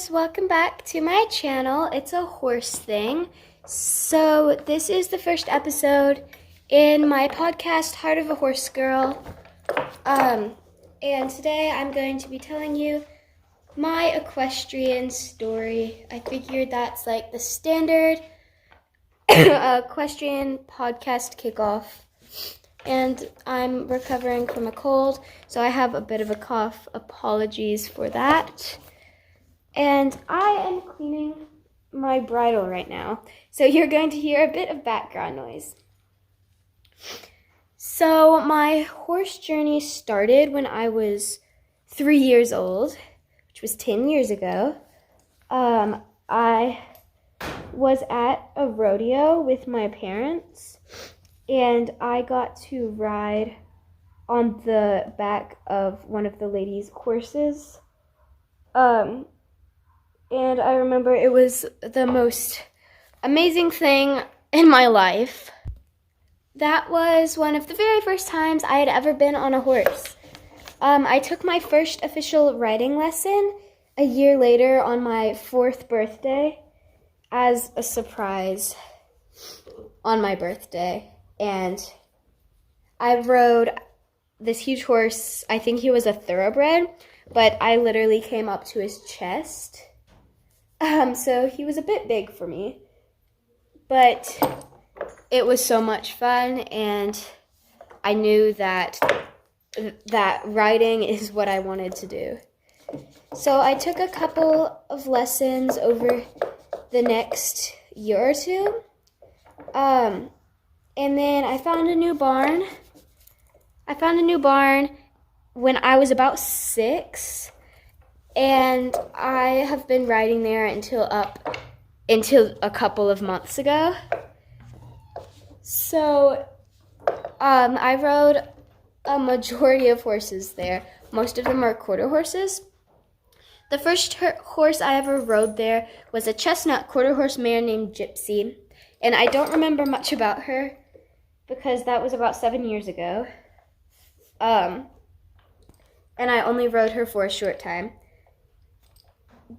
guys, welcome back to my channel. It's a horse thing. So this is the first episode in my podcast, Heart of a Horse Girl. And today I'm going to be telling you my equestrian story. I figured that's like the standard equestrian podcast kickoff. And I'm recovering from a cold, so I have a bit of a cough. Apologies for that. And I am cleaning my bridle right now, so you're going to hear a bit of background noise. So my horse journey started when I was 3 years old, which was 10 years ago. I was at a rodeo with my parents, and I got to ride on the back of one of the ladies' horses. And I remember it was the most amazing thing in my life. That was one of the very first times I had ever been on a horse. I took my first official riding lesson a year later on my 4th birthday as a surprise on my birthday. And I rode this huge horse. I think he was a thoroughbred, but I literally came up to his chest. So he was a bit big for me, but it was so much fun, and I knew that riding is what I wanted to do. So I took a couple of lessons over the next year or two, and then I found a new barn. When I was about 6. And I have been riding there until a couple of months ago. So I rode a majority of horses there. Most of them are quarter horses. The first horse I ever rode there was a chestnut quarter horse mare named Gypsy. And I don't remember much about her because that was about 7 years ago. And I only rode her for a short time.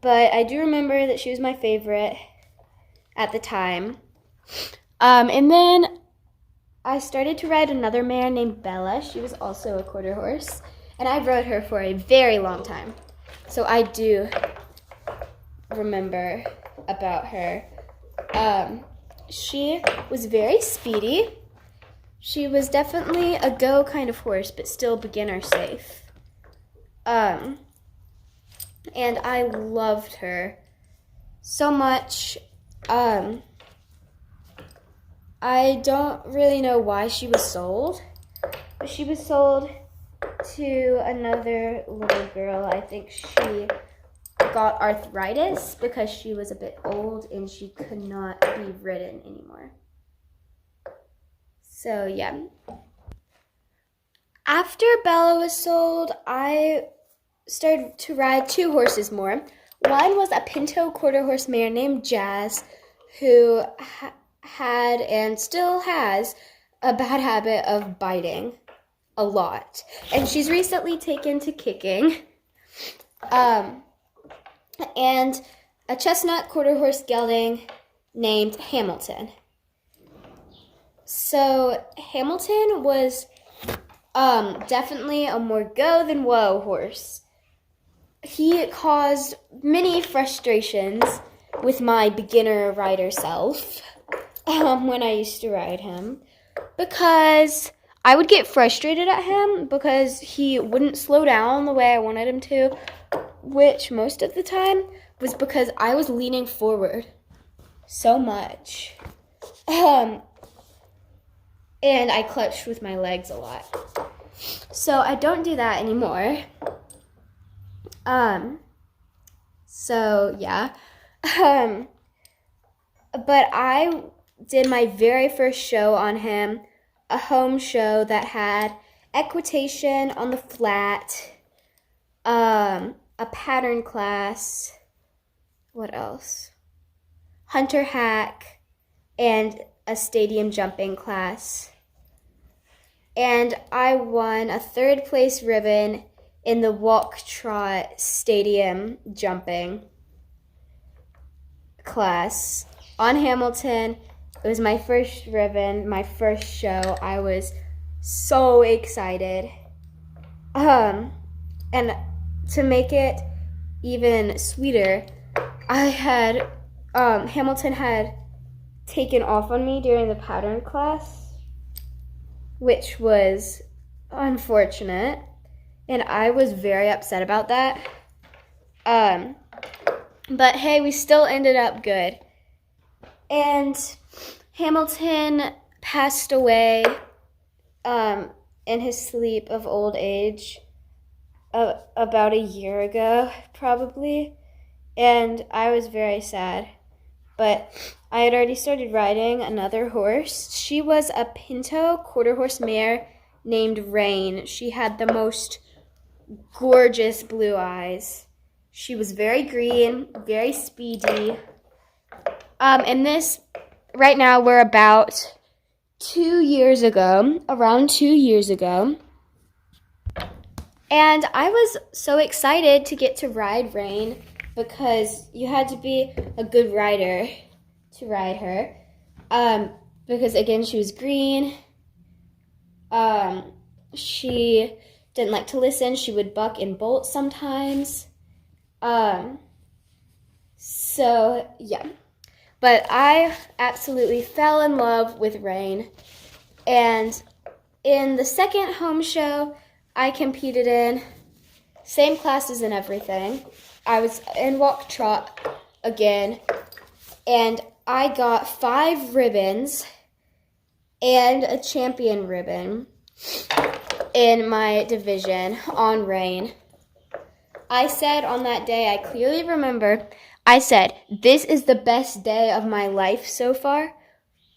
But I do remember that she was my favorite at the time. And then I started to ride another mare named Bella. She was also a quarter horse. And I rode her for a very long time. So I do remember about her. She was very speedy. She was definitely a go kind of horse, but still beginner safe. And I loved her so much. I don't really know why she was sold, but she was sold to another little girl. I think she got arthritis because she was a bit old and she could not be ridden anymore. So yeah. After Bella was sold, I started to ride 2 horses more. One was a Pinto quarter horse mare named Jazz, who had and still has a bad habit of biting a lot. And she's recently taken to kicking. And a chestnut quarter horse gelding named Hamilton. So Hamilton was definitely a more go than whoa horse. He caused many frustrations with my beginner rider self when I used to ride him, because I would get frustrated at him because he wouldn't slow down the way I wanted him to, which most of the time was because I was leaning forward so much. And I clutched with my legs a lot. So I don't do that anymore. So yeah. But I did my very first show on him, a home show that had equitation on the flat, a pattern class, what else? Hunter hack, and a stadium jumping class. And I won a 3rd place ribbon in the walk trot stadium jumping. class on Hamilton. It was my first ribbon, my first show. I was so excited. And to make it even sweeter, Hamilton had taken off on me during the pattern class, which was unfortunate, and I was very upset about that. But hey, we still ended up good. And Hamilton passed away in his sleep of old age about a year ago, probably. And I was very sad. But I had already started riding another horse. She was a Pinto quarter horse mare named Rain. She had the most gorgeous blue eyes. She was very green, very speedy. And this, right now, we're about 2 years ago, around 2 years ago. And I was so excited to get to ride Rain because you had to be a good rider to ride her. Because, again, she was green. She didn't like to listen. She would buck and bolt sometimes. So, yeah. But I absolutely fell in love with Rain. And in the second home show I competed in, same classes and everything, I was in walk trot again, and I got 5 ribbons and a champion ribbon in my division on Rain. I said on that day, I clearly remember, I said, this is the best day of my life so far,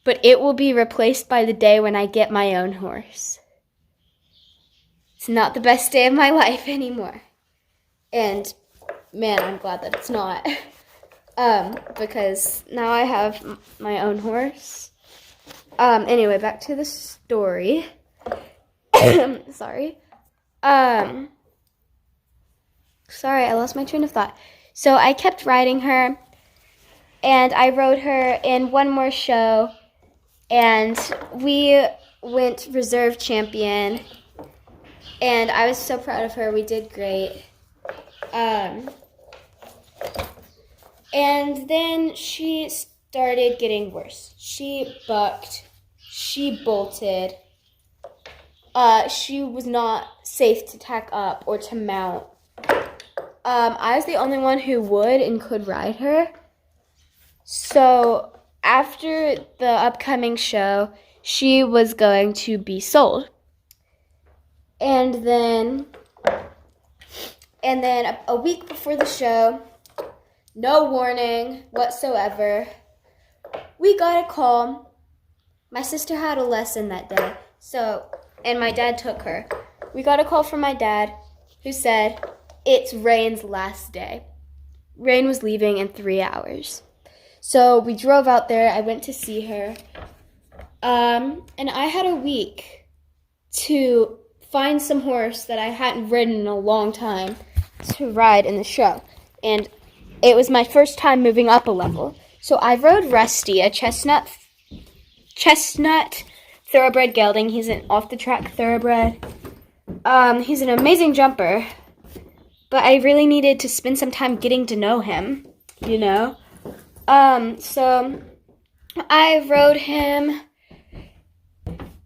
but it will be replaced by the day when I get my own horse. It's not the best day of my life anymore. And man, I'm glad that it's not. Because now I have my own horse. Anyway, back to the story. Sorry. Sorry, I lost my train of thought. So I kept riding her, and I rode her in one more show, and we went reserve champion, and I was so proud of her. We did great. And then she started getting worse. She bucked. She bolted. She was not safe to tack up or to mount. I was the only one who would and could ride her. So after the upcoming show, she was going to be sold. And then a week before the show, no warning whatsoever, we got a call. My sister had a lesson that day, and my dad took her. We got a call from my dad who said, it's Rain's last day. Rain was leaving in 3 hours. So we drove out there. I went to see her. And I had a week to find some horse that I hadn't ridden in a long time to ride in the show. And it was my first time moving up a level. So I rode Rusty, a chestnut thoroughbred gelding. He's an off-the-track thoroughbred. He's an amazing jumper. But I really needed to spend some time getting to know him, you know? So I rode him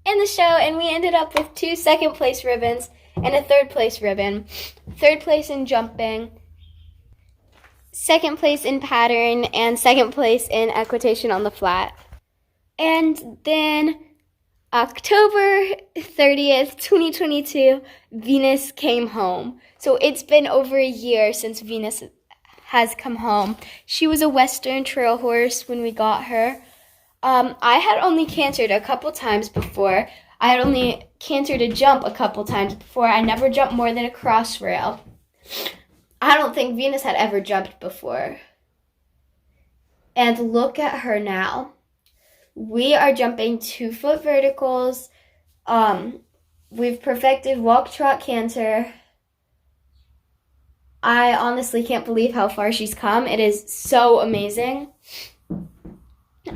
in the show, and we ended up with 2 second-place ribbons and a third-place ribbon. 3rd place in jumping, 2nd place in pattern, and 2nd place in equitation on the flat. And then October 30th, 2022, Venus came home. So it's been over a year since Venus has come home. She was a Western trail horse when we got her. I had only cantered a couple times before. I had only cantered a jump a couple times before. I never jumped more than a cross rail. I don't think Venus had ever jumped before. And look at her now. We are jumping 2-foot verticals. We've perfected walk, trot, canter. I honestly can't believe how far she's come. It is so amazing.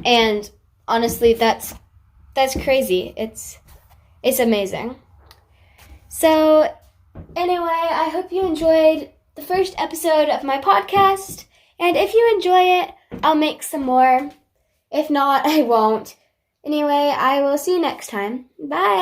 And honestly, that's crazy. It's amazing. So anyway, I hope you enjoyed the first episode of my podcast. And if you enjoy it, I'll make some more. If not, I won't. Anyway, I will see you next time. Bye.